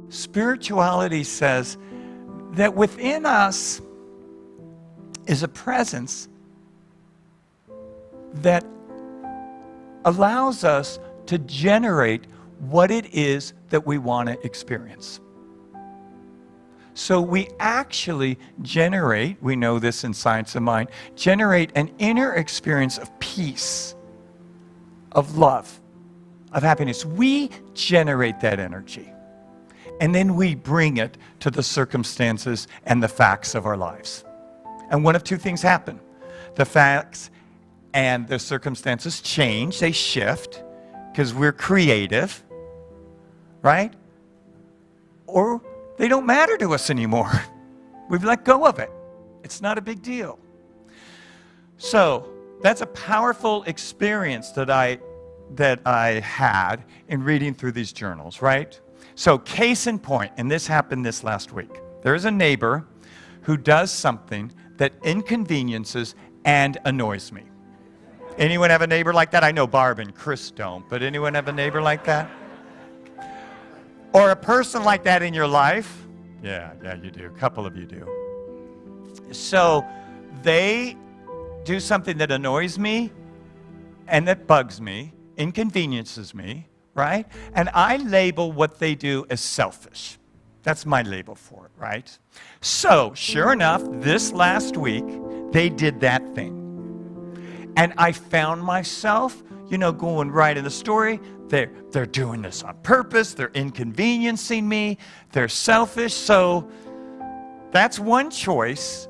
Spirituality says that within us is a presence that allows us to generate what it is that we want to experience. So we actually generate, we know this in Science of Mind, generate an inner experience of peace, of love, of happiness. We generate that energy. And then we bring it to the circumstances and the facts of our lives. And one of two things happen. The facts and the circumstances change, they shift, because we're creative, right? Or they don't matter to us anymore. We've let go of it. It's not a big deal. So that's a powerful experience that I had in reading through these journals, right? So case in point, and this happened this last week. There is a neighbor who does something that inconveniences and annoys me. Anyone have a neighbor like that? I know Barb and Chris don't, but anyone have a neighbor like that? Or a person like that in your life? Yeah, you do. A couple of you do. So they do something that annoys me and that bugs me, inconveniences me, right? And I label what they do as selfish. That's my label for it, right? So, sure enough, this last week, they did that thing. And I found myself, going right in the story. They're doing this on purpose. They're inconveniencing me. They're selfish. So that's one choice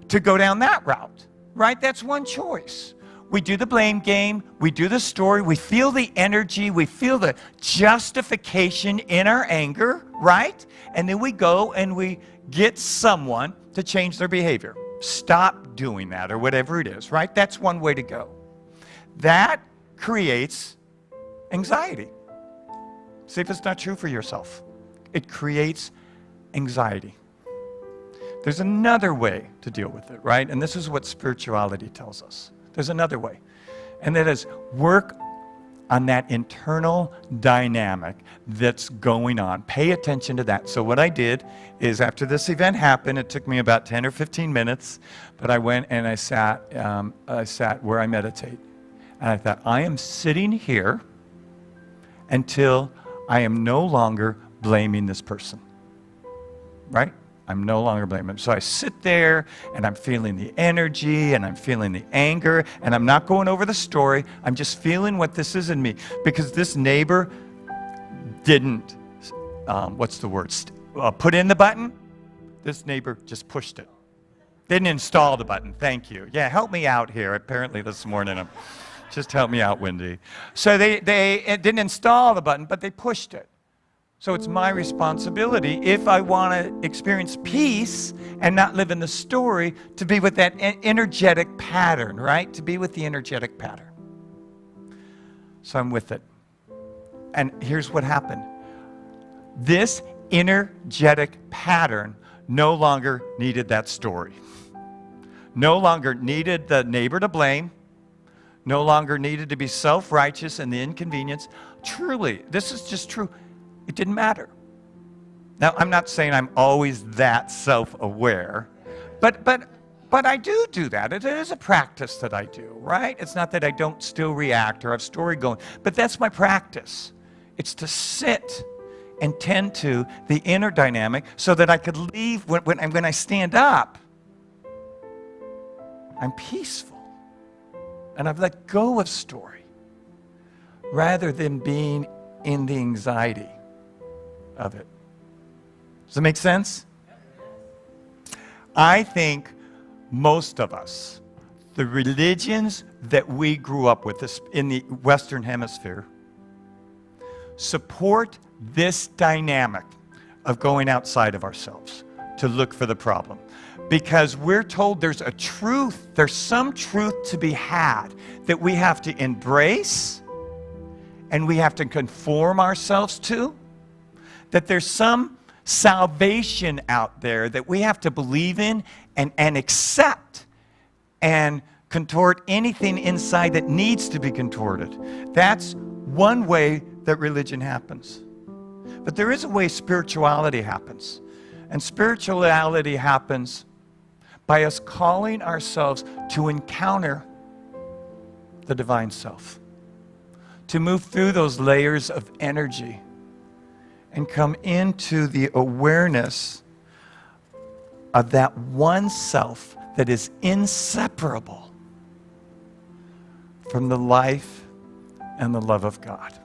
to go down that route, right? That's one choice. We do the blame game. We do the story. We feel the energy. We feel the justification in our anger, right? And then we go and we get someone to change their behavior. Stop doing that or whatever it is, right? That's one way to go. That creates anxiety. See if it's not true for yourself. It creates anxiety. There's another way to deal with it, right? And this is what spirituality tells us. There's another way. And that is work on that internal dynamic that's going on. Pay attention to that. So what I did is after this event happened, it took me about 10 or 15 minutes, but I went and I sat where I meditate. And I thought, I am sitting here until I am no longer blaming this person, right? I'm no longer blaming them. So I sit there and I'm feeling the energy and I'm feeling the anger and I'm not going over the story. I'm just feeling what this is in me because this neighbor didn't, put in the button. This neighbor just pushed it. Didn't install the button. Thank you. Yeah, help me out here. Apparently this morning, just help me out, Wendy. So they didn't install the button, but they pushed it. So it's my responsibility, if I want to experience peace and not live in the story, to be with that energetic pattern, right? To be with the energetic pattern. So I'm with it. And here's what happened. This energetic pattern no longer needed that story. No longer needed the neighbor to blame. No longer needed to be self-righteous and the inconvenience. Truly, this is just true. It didn't matter. Now, I'm not saying I'm always that self-aware, but I do that. It is a practice that I do, right? It's not that I don't still react or have story going, but that's my practice. It's to sit and tend to the inner dynamic so that I could leave, when I stand up, I'm peaceful. And I've let go of story rather than being in the anxiety of it. Does that make sense? I think most of us, the religions that we grew up with in the Western Hemisphere, support this dynamic of going outside of ourselves to look for the problem. Because we're told there's some truth to be had that we have to embrace and we have to conform ourselves to. That there's some salvation out there that we have to believe in and accept and contort anything inside that needs to be contorted. That's one way that religion happens. But there is a way spirituality happens. And spirituality happens by us calling ourselves to encounter the divine self, to move through those layers of energy and come into the awareness of that one self that is inseparable from the life and the love of God.